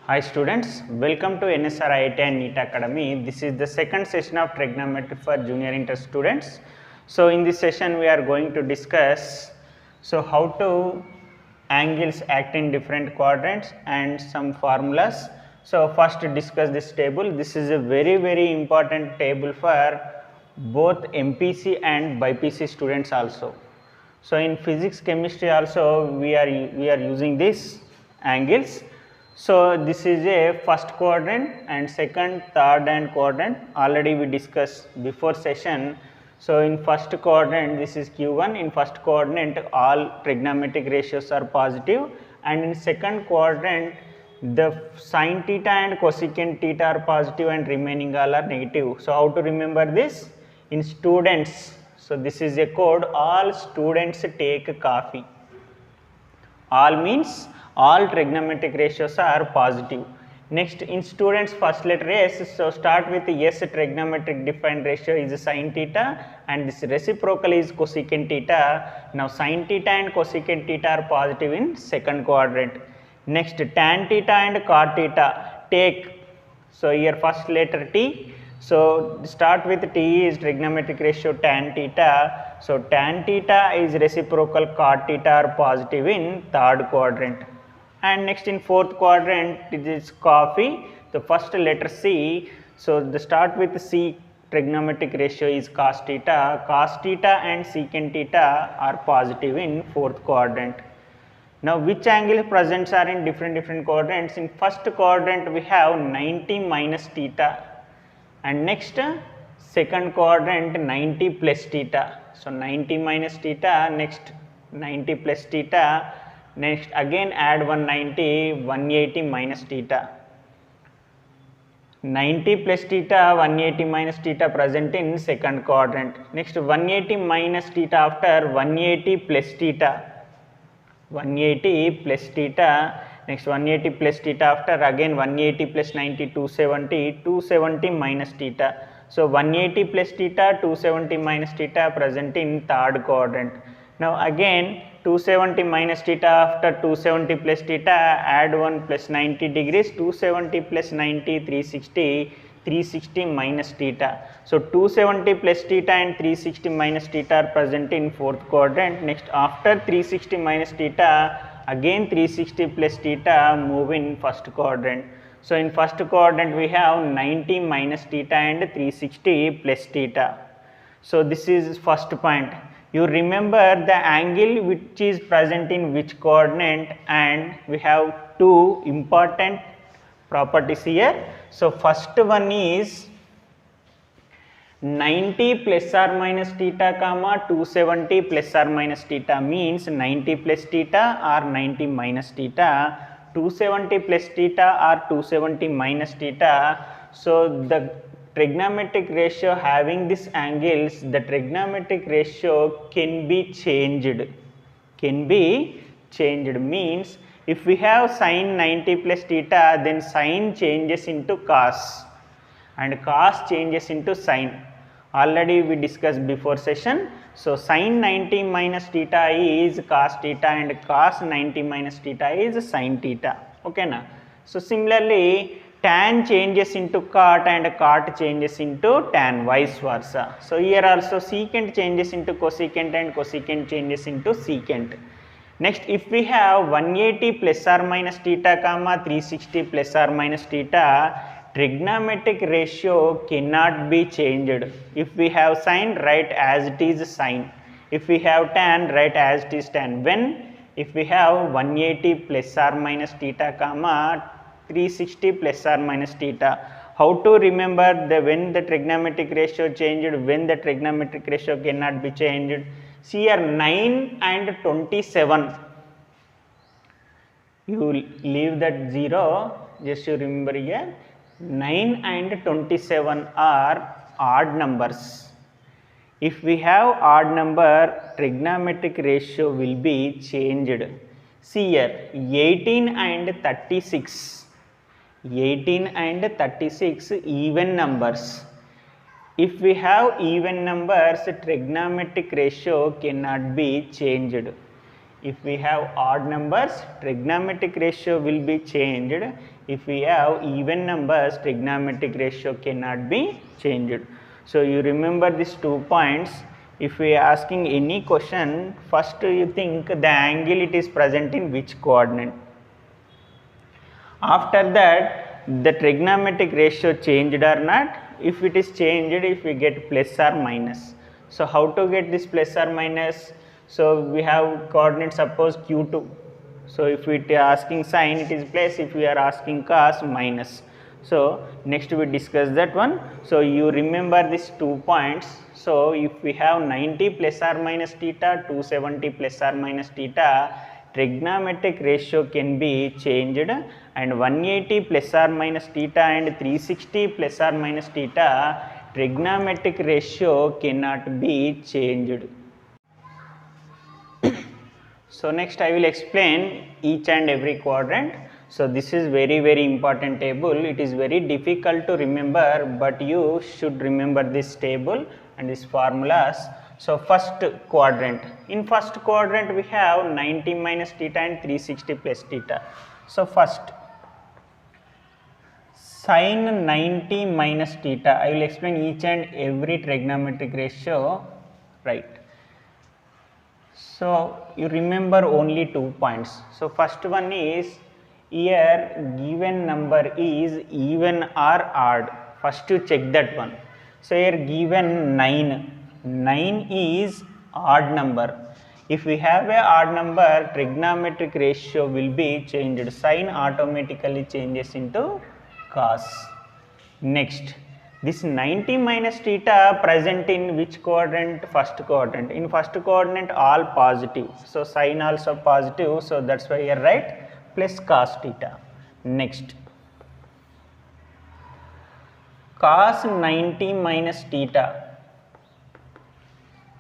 Hi students, welcome to NSR IIT and NEET Academy. This is the second session of trigonometry for junior inter students. So in this session we are going to discuss how to angles act in different quadrants and some formulas. So first discuss this table. This is a very important table for both MPC and BPC students also. So in physics chemistry also we are using these angles. So this is a first quadrant and second, third and quadrant. Already we discussed before session. So in first quadrant this is Q1. In first quadrant all trigonometric ratios are positive, and in second quadrant the sin theta and cosecant theta are positive and remaining all are negative. So how to remember this? In students, so this is a code, all students take coffee. All means all trigonometric ratios are positive. Next, in students first letter S, so start with S. Trigonometric defined ratio is sin theta and this reciprocal is cosecant theta. Now sin theta and cosecant theta are positive in second quadrant. Next, tan theta and cot theta take, so here first letter T. So start with T is trigonometric ratio tan theta. So tan theta is reciprocal cot theta are positive in third quadrant. And next in fourth quadrant it is coffee. The first letter C. So the start with C trigonometric ratio is cos theta. Cos theta and secant theta are positive in fourth quadrant. Now which angle presents are in different quadrants? In first quadrant we have 90 minus theta, and next second quadrant 90 plus theta. So 90 minus theta, next 90 plus theta, next again add 190, 180 minus theta. 90 plus theta, 180 minus theta present in second quadrant. Next 180 minus theta after 180 plus theta. 180 plus theta, next 180 plus theta after again 180 plus 90, 270, 270 minus theta. So 180 plus theta, 270 minus theta present in third quadrant. Now again 270 minus theta after 270 plus theta, add 1 plus 90 degrees, 270 plus 90, 360, 360 minus theta. So 270 plus theta and 360 minus theta are present in fourth quadrant. Next after 360 minus theta, again 360 plus theta move in first quadrant. So in first quadrant we have 90 minus theta and 360 plus theta. So this is first point. You remember the angle which is present in which coordinate, and we have two important properties here. So first one is 90 plus or minus theta comma 270 plus or minus theta means 90 plus theta or 90 minus theta, 270 plus theta or 270 minus theta. So the trigonometric ratio having these angles, the trigonometric ratio can be changed. Can be changed means if we have sin 90 plus theta, then sin changes into cos and cos changes into sin. Already we discussed before session. So sin 90 minus theta is cos theta and cos 90 minus theta is sin theta. Okay na? So similarly tan changes into cot and cot changes into tan, vice versa. So here also secant changes into cosecant and cosecant changes into secant. Next, if we have 180 plus or minus theta comma 360 plus or minus theta, trigonometric ratio cannot be changed. If we have sin, write as it is sin. If we have tan, write as it is tan. When? If we have 180 plus or minus theta comma 360 plus or minus theta. How to remember the when the trigonometric ratio changed, when the trigonometric ratio cannot be changed? See here 9 and 27. You leave that 0, just you remember here 9 and 27 are odd numbers. If we have odd number, trigonometric ratio will be changed. See here 18 and 36. 18 and 36 even numbers. If we have even numbers, trigonometric ratio cannot be changed. If we have odd numbers, trigonometric ratio will be changed. If we have even numbers, trigonometric ratio cannot be changed. So you remember these 2 points. If we are asking any question, first you think the angle it is present in which coordinate. After that, the trigonometric ratio changed or not. If it is changed, if we get plus or minus. So how to get this plus or minus? So we have coordinate, suppose q2. So if we are asking sine, it is plus. If we are asking cos, minus. So next we discuss that one. So you remember these 2 points. So if we have 90 plus or minus theta, 270 plus or minus theta, trigonometric ratio can be changed, and 180 plus or minus theta and 360 plus or minus theta, trigonometric ratio cannot be changed. So next I will explain each and every quadrant. So this is very important table. It is very difficult to remember, but you should remember this table and these formulas. So first quadrant. In first quadrant we have 90 minus theta and 360 plus theta. So first sin 90 minus theta. I will explain each and every trigonometric ratio, right. So you remember only 2 points. So first one is, here given number is even or odd. First you check that one. So here given 9 is odd number. If we have a odd number, trigonometric ratio will be changed. Sin automatically changes into cos. Next, this 90 minus theta present in which quadrant? First quadrant. In first quadrant all positive. So sin also positive. So that's why here right, plus cos theta. Next, cos 90 minus theta.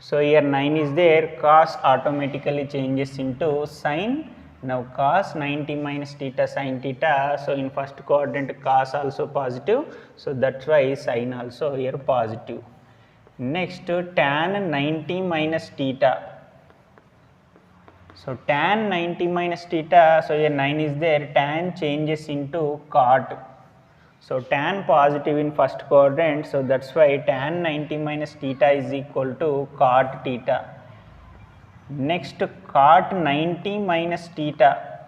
So here 9 is there, cos automatically changes into sin. Now cos 90 minus theta sin theta. So in first quadrant cos also positive. So that's why sin also here positive. Next, tan 90 minus theta. So tan 90 minus theta. So here 9 is there, tan changes into cot. So tan positive in first quadrant, so that's why tan 90 minus theta is equal to cot theta. Next, cot 90 minus theta.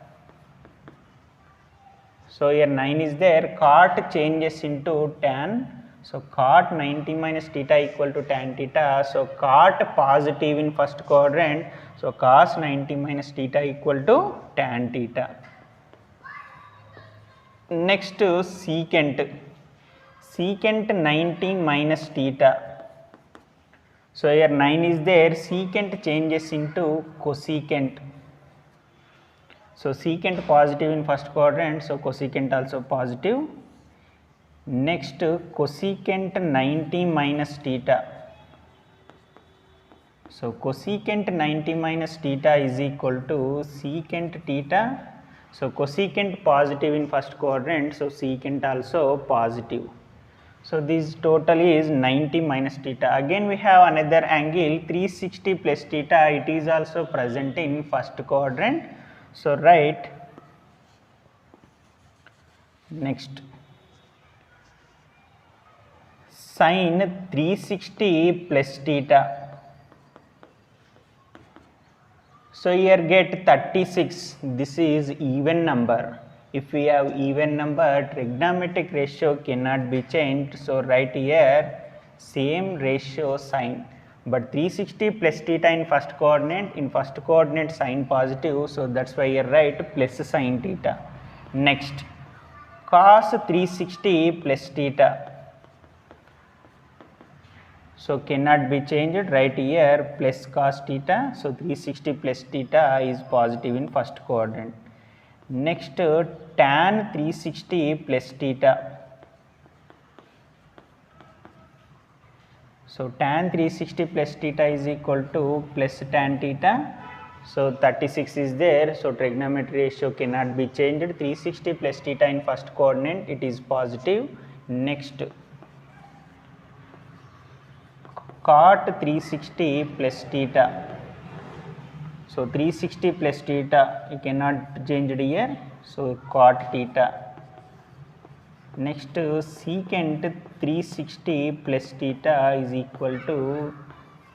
So here 9 is there, cot changes into tan. So cot 90 minus theta equal to tan theta. So cot positive in first quadrant, so cos 90 minus theta equal to tan theta. Next, secant 90 minus theta. So here 9 is there, secant changes into cosecant. So secant positive in first quadrant, so cosecant also positive. Next, cosecant 90 minus theta. So cosecant 90 minus theta is equal to secant theta. So cosecant positive in first quadrant, so secant also positive. So this total is 90 minus theta. Again we have another angle 360 plus theta. It is also present in first quadrant. So write next sin 360 plus theta. So here get 36. This is even number. If we have even number, trigonometric ratio cannot be changed. So write here same ratio sin. But 360 plus theta in first coordinate sin positive. So that's why here write plus sin theta. Next, cos 360 plus theta. So cannot be changed, right here plus cos theta. So 360 plus theta is positive in first quadrant. Next, tan 360 plus theta. So tan 360 plus theta is equal to plus tan theta. So 36 is there. So trigonometry ratio cannot be changed. 360 plus theta in first coordinate, it is positive. Next, cot 360 plus theta. So 360 plus theta, you cannot change it here. So cot theta. Next, secant 360 plus theta is equal to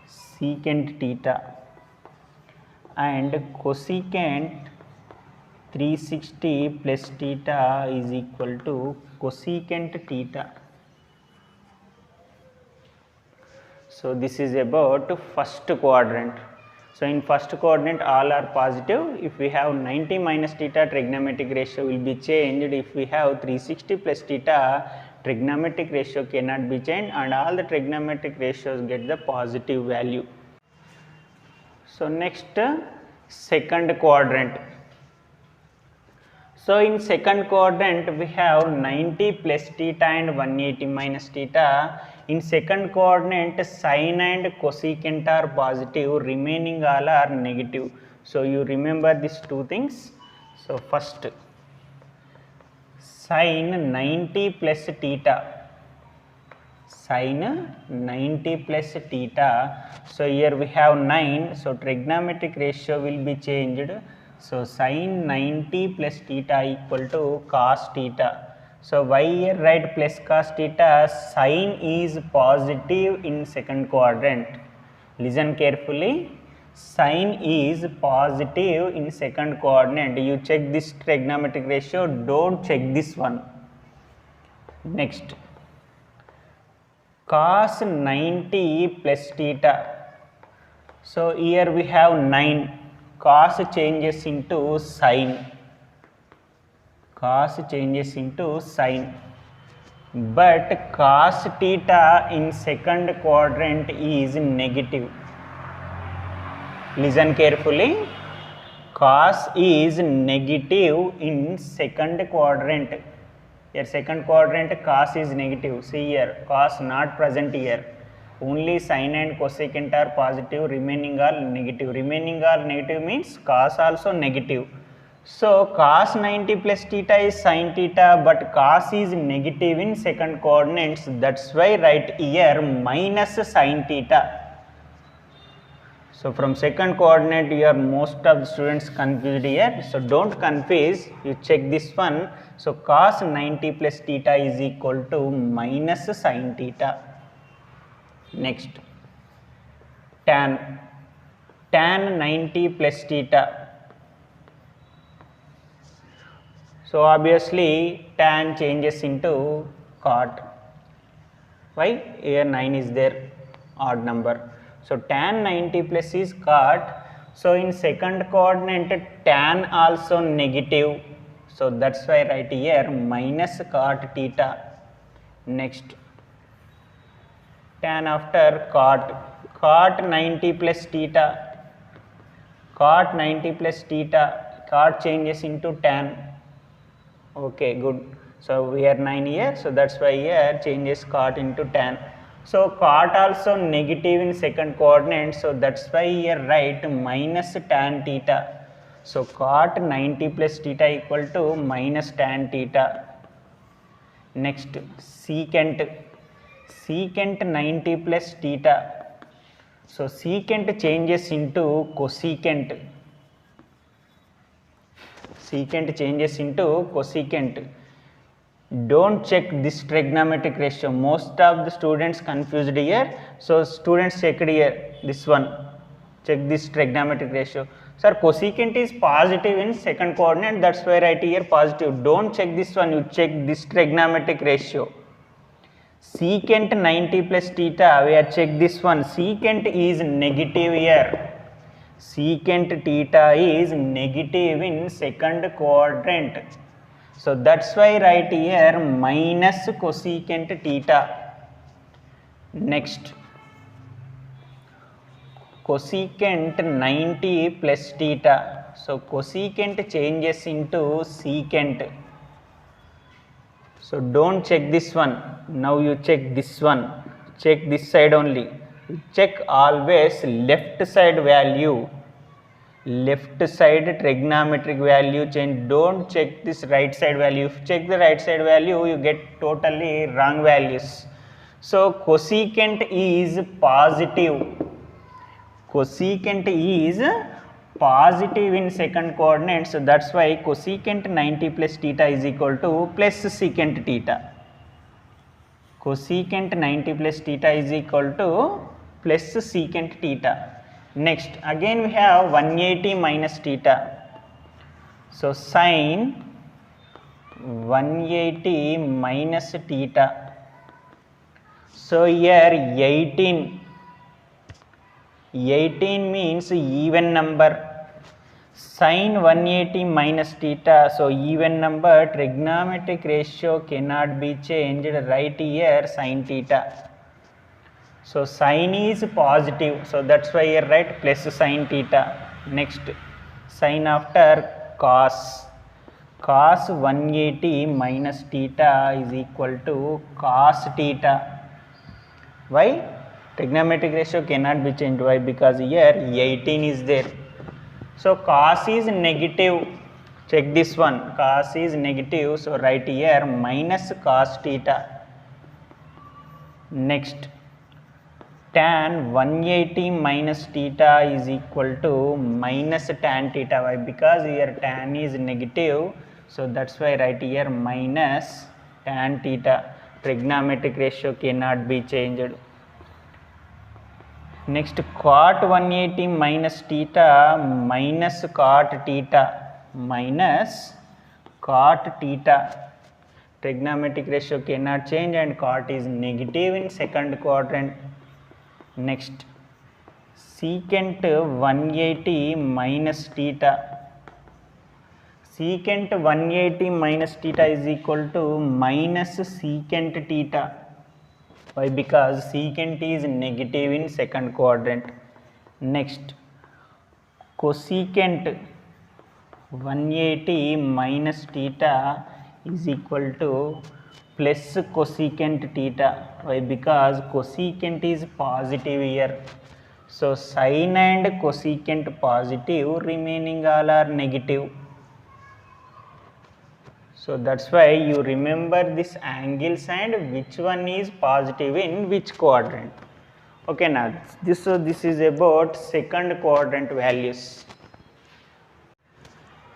secant theta, and cosecant 360 plus theta is equal to cosecant theta. So this is about first quadrant. So in first quadrant all are positive. If we have 90 minus theta, trigonometric ratio will be changed. If we have 360 plus theta, trigonometric ratio cannot be changed, and all the trigonometric ratios get the positive value. So next, second quadrant. So in second quadrant we have 90 plus theta and 180 minus theta. In second quadrant, sine and cosecant are positive, remaining all are negative. So you remember these two things. So first, sine 90 plus theta, sine 90 plus theta. So here we have 9, so trigonometric ratio will be changed. So sine 90 plus theta equal to cos theta. So why here write plus cos theta? Sine is positive in second quadrant. Listen carefully. Sine is positive in second quadrant. You check this trigonometric ratio, don't check this one. Next, cos 90 plus theta. So here we have 9. Cos changes into sine. Cos changes into sine, but cos theta in second quadrant is negative. Listen carefully. Cos is negative in second quadrant. Here second quadrant cos is negative. See here, cos not present here. Only sine and cosecant are positive, remaining all negative. Remaining all negative means cos also negative. So cos 90 plus theta is sin theta, but cos is negative in second coordinates. That's why write here minus sin theta. So from second coordinate, you are most of the students confused here. So don't confuse. You check this one. So cos 90 plus theta is equal to minus sin theta. Next, tan 90 plus theta. So obviously tan changes into cot. Why? Here 9 is there, odd number. So tan 90 plus is cot. So in second coordinate tan also negative. So that's why write here minus cot theta. Next, tan after cot 90 plus theta. Cot 90 plus theta. Cot changes into tan. Okay, good. So we are 9 here, so that's why here changes cot into tan. So cot also negative in second coordinate, so that's why here write minus tan theta. So cot 90 plus theta equal to minus tan theta. Next, secant 90 plus theta. So secant changes into cosecant. Secant changes into cosecant. Don't check this trigonometric ratio. Most of the students confused here. So students check here this one. Check this trigonometric ratio. Sir, cosecant is positive in second coordinate. That's why write here positive. Don't check this one. You check this trigonometric ratio. Secant 90 plus theta. We are check this one. Secant is negative here. Secant theta is negative in second quadrant. So that's why write here minus cosecant theta. Next, cosecant 90 plus theta. So cosecant changes into secant. So don't check this one. Now you check this one. Check this side only. Check always left side value. Left side trigonometric value change. Don't check this right side value. If you check the right side value, you get totally wrong values. So cosecant is positive. Cosecant is positive in second coordinate, so that's why cosecant 90 plus theta is equal to plus secant theta. Cosecant 90 plus theta is equal to plus secant theta. Next again we have 180 minus theta, so sin 180 minus theta. So here 18 means even number, sin 180 minus theta, so even number, trigonometric ratio cannot be changed, right here sin theta. So sin is positive, so that's why here write plus sin theta. Next sin after cos 180 minus theta is equal to cos theta. Why? Trigonometric ratio cannot be changed. Why? Because here 18 is there. So cos is negative. Check this one. Cos is negative. So write here minus cos theta. Next tan 180 minus theta is equal to minus tan theta. Why? Because here tan is negative. So that's why write here minus tan theta. Trigonometric ratio cannot be changed. Next cot 180 minus theta minus cot theta minus cot theta. Trigonometric ratio cannot change and cot is negative in second quadrant. Next secant 180 minus theta. Secant 180 minus theta is equal to minus secant theta. Why? Because secant is negative in second quadrant. Next cosecant 180 minus theta is equal to plus cosecant theta. Why? Because cosecant is positive here. So sin and cosecant positive, remaining all are negative. So that's why you remember this angles and which one is positive in which quadrant. Okay, now this is about second quadrant values.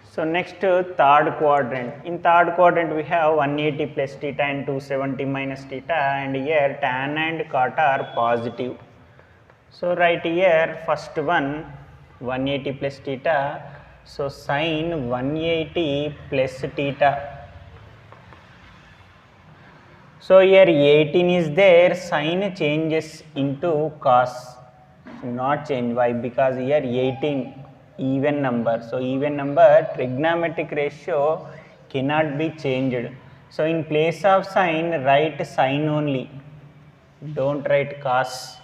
So next third quadrant. In third quadrant we have 180 plus theta and 270 minus theta, and here tan and cot are positive. So right here first one 180 plus theta. So sin 180 plus theta. So here 18 is there, sin changes into cos, not change. Why? Because here 18 even number. So even number, trigonometric ratio cannot be changed. So in place of sin, write sin only, don't write cos.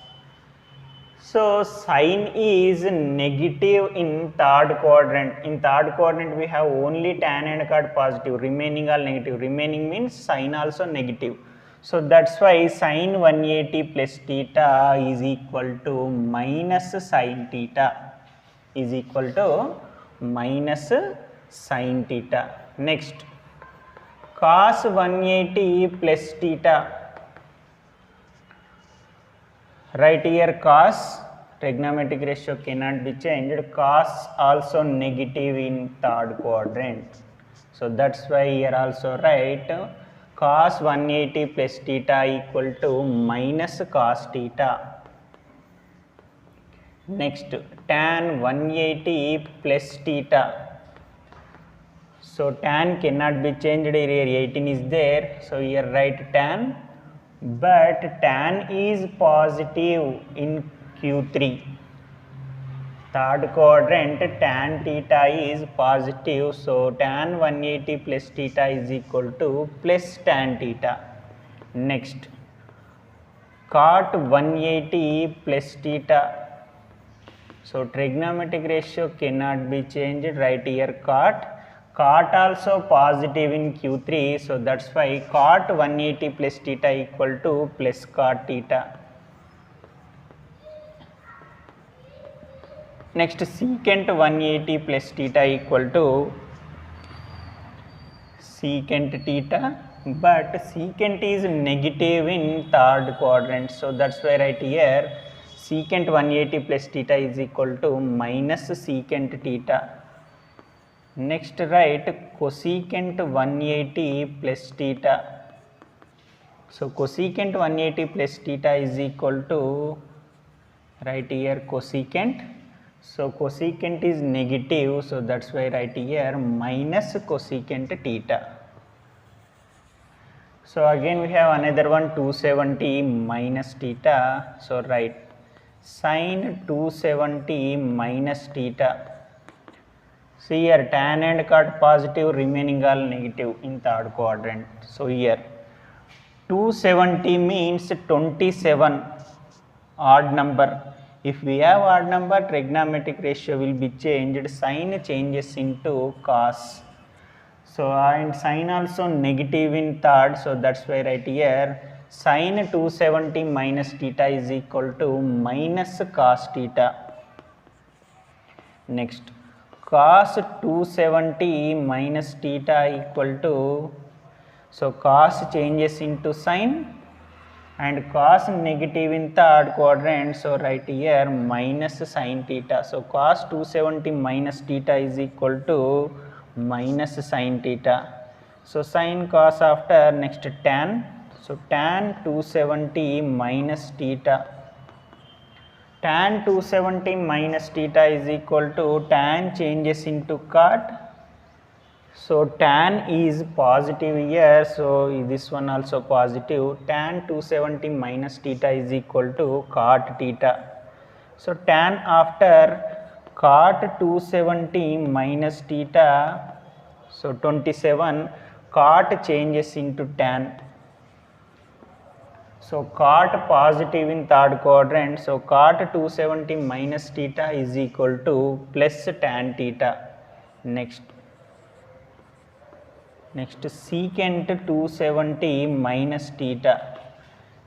So sin is negative in third quadrant. In third quadrant we have only tan and cot positive, remaining all negative. Remaining means sin also negative. So that's why sin 180 plus theta is equal to minus sin theta, is equal to minus sin theta. Next cos 180 plus theta. Right here cos, trigonometric ratio cannot be changed. Cos also negative in third quadrant. So that's why here also write cos 180 plus theta equal to minus cos theta. Next tan 180 plus theta. So tan cannot be changed, here 18 is there. So here write tan, but tan is positive in Q3. Third quadrant tan theta is positive, so tan 180 plus theta is equal to plus tan theta. Next cot 180 plus theta. So trigonometric ratio cannot be changed, right here cot. Cot also positive in Q3, so that's why cot 180 plus theta equal to plus cot theta. Next secant 180 plus theta equal to secant theta, but secant is negative in third quadrant, so that's why right here secant 180 plus theta is equal to minus secant theta. Next write cosecant 180 plus theta. So cosecant 180 plus theta is equal to, right here cosecant. So cosecant is negative, so that's why right here minus cosecant theta. So again we have another one 270 minus theta. So write sin 270 minus theta. See here tan and cot positive, remaining all negative in third quadrant. So here 270 means 27 odd number. If we have odd number, trigonometric ratio will be changed, sin changes into cos. So and sin also negative in third, so that's why right here sin 270 minus theta is equal to minus cos theta. Next cos 270 minus theta equal to, so cos changes into sin and cos negative in third quadrant, so right here minus sin theta. So cos 270 minus theta is equal to minus sin theta. So sin cos after, next tan. So tan 270 minus theta. Tan 270 minus theta is equal to tan changes into cot. So tan is positive here, so this one also positive. Tan 270 minus theta is equal to cot theta. So tan after cot 270 minus theta, so 27, cot changes into tan. So cot positive in third quadrant, so cot 270 minus theta is equal to plus tan theta. Next secant 270 minus theta.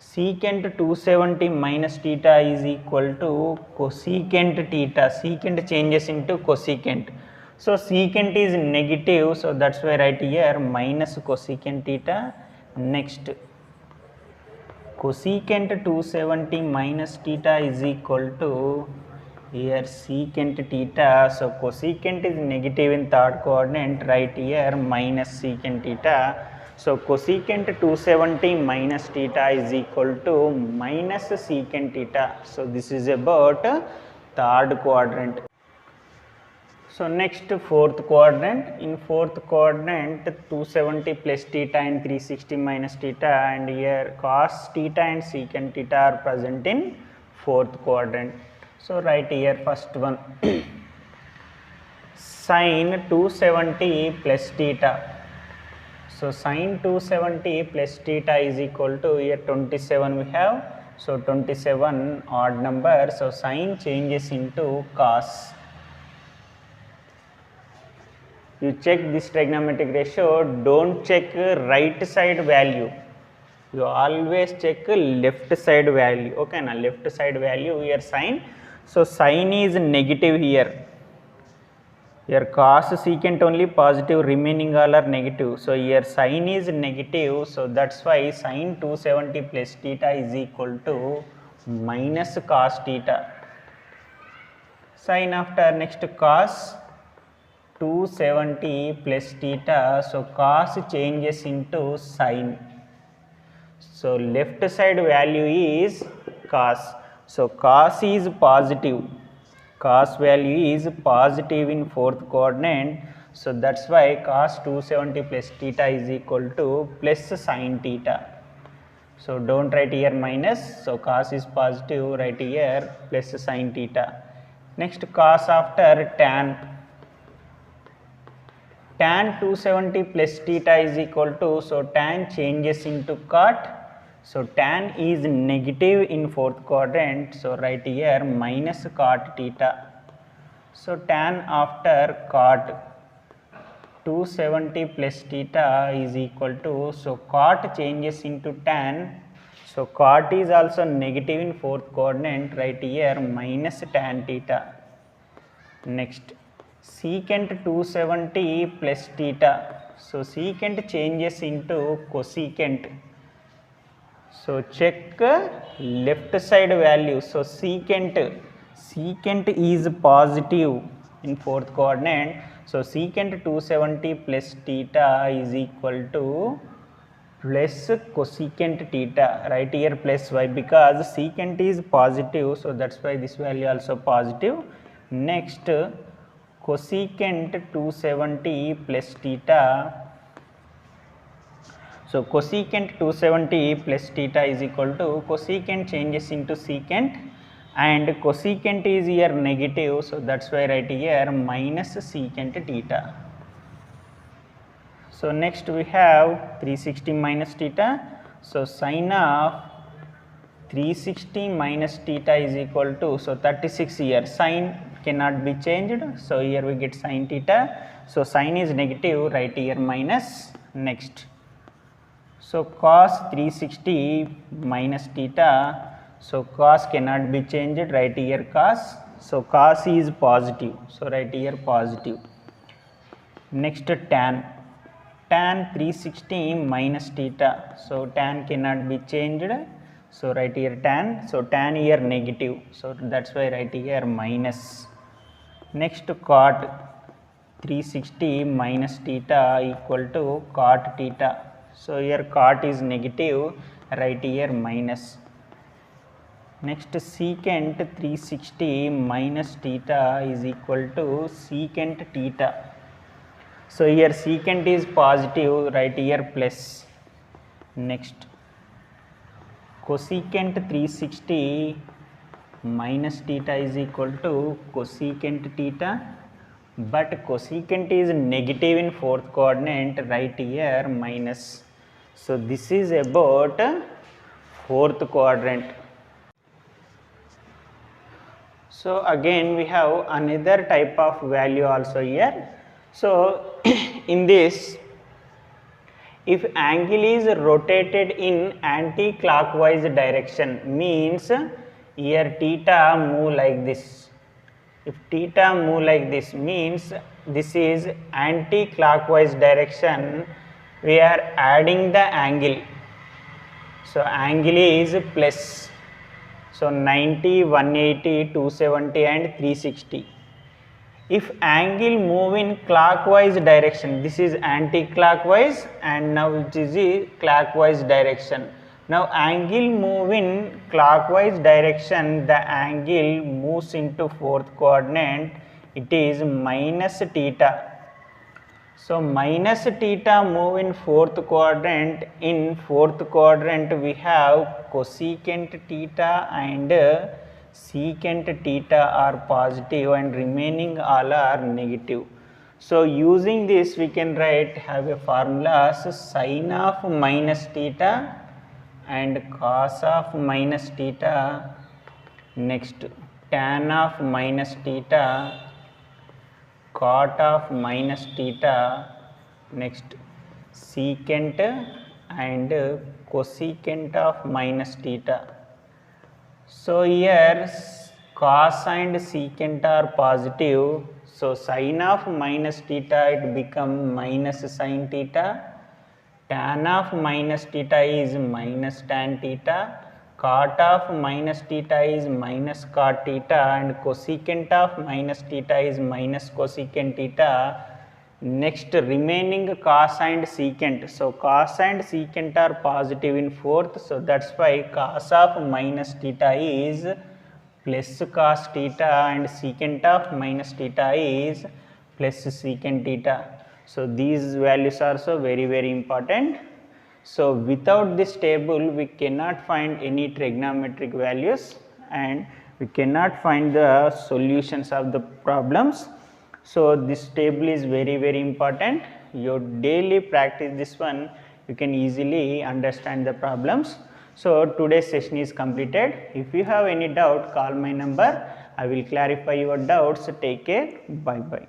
Secant 270 minus theta is equal to cosecant theta. Secant changes into cosecant. So secant is negative, so that's why right here minus cosecant theta. Next cosecant 270 minus theta is equal to, here secant theta. So cosecant is negative in third quadrant, right here minus secant theta. So cosecant 270 minus theta is equal to minus secant theta. So this is about third quadrant. So next fourth quadrant. In fourth quadrant 270 plus theta and 360 minus theta, and here cos theta and secant theta are present in fourth quadrant. So right here first one sin 270 plus theta. So sin 270 plus theta is equal to, here 27 we have, so 27 odd number, so sin changes into cos. You check this trigonometric ratio, don't check right side value, you always check left side value. Okay na, left side value here sin. So sin is negative here cos secant only positive, remaining all are negative. So here sin is negative, so that's why sin 270 plus theta is equal to minus cos theta. Sin after, next cos 270 plus theta, so cos changes into sin. So left side value is cos, so cos is positive, cos value is positive in fourth quadrant, so that's why cos 270 plus theta is equal to plus sin theta. So don't write here minus, so cos is positive, write here plus sin theta. Next cos after tan. Tan 270 plus theta is equal to, so tan changes into cot. So tan is negative in fourth quadrant, so right here minus cot theta. So tan after cot 270 plus theta is equal to, so cot changes into tan. So cot is also negative in fourth quadrant, right here minus tan theta. Next secant 270 plus theta. So secant changes into cosecant. So check left side value. So secant is positive in fourth coordinate. So secant 270 plus theta is equal to plus cosecant theta, right here plus y, because secant is positive, so that's why this value also positive. Next cosecant 270 plus theta. So cosecant 270 plus theta is equal to, cosecant changes into secant and cosecant is here negative, so that's why right here minus secant theta. So next we have 360 minus theta. So sin of 360 minus theta is equal to, so 36 here, sin cannot be changed, so here we get sin theta. So sin is negative, right here minus. Next, so cos 360 minus theta, so cos cannot be changed, right here cos, so cos is positive, so right here positive. Next tan 360 minus theta, so tan cannot be changed, so right here tan, so tan here negative, so that's why right here minus. Next cot 360 minus theta equal to cot theta, so here cot is negative, right here minus. Next secant 360 minus theta is equal to secant theta. So here secant is positive, right here plus. Next cosecant 360 minus theta is equal to cosecant theta, but cosecant is negative in fourth coordinate, right here minus. So this is about fourth quadrant. So again we have another type of value also here. So in this, if angle is rotated in anti-clockwise direction, means here theta move like this. If theta move like this, means this is anti-clockwise direction, we are adding the angle. So angle is plus. So 90, 180, 270 and 360. If angle move in clockwise direction, this is anti-clockwise and now it is the clockwise direction. Now angle move in clockwise direction, the angle moves into fourth coordinate, it is minus theta. So minus theta move in fourth quadrant. In fourth quadrant we have cosecant theta and secant theta are positive and remaining all are negative. So using this we can write, have a formula, so sin of minus theta and cos of minus theta. Next tan of minus theta, cot of minus theta. Next secant and cosecant of minus theta. So here cos and secant are positive, so sin of minus theta it become minus sin theta, tan of minus theta is minus tan theta, cot of minus theta is minus cot theta and cosecant of minus theta is minus cosecant theta. Next remaining cos and secant, so cos and secant are positive in fourth, so that's why cos of minus theta is plus cos theta and secant of minus theta is plus secant theta. So these values are so very important. So without this table we cannot find any trigonometric values and we cannot find the solutions of the problems. So this table is very important. You daily practice this one, you can easily understand the problems. So today's session is completed. If you have any doubt, call my number. I will clarify your doubts. Take care. Bye bye.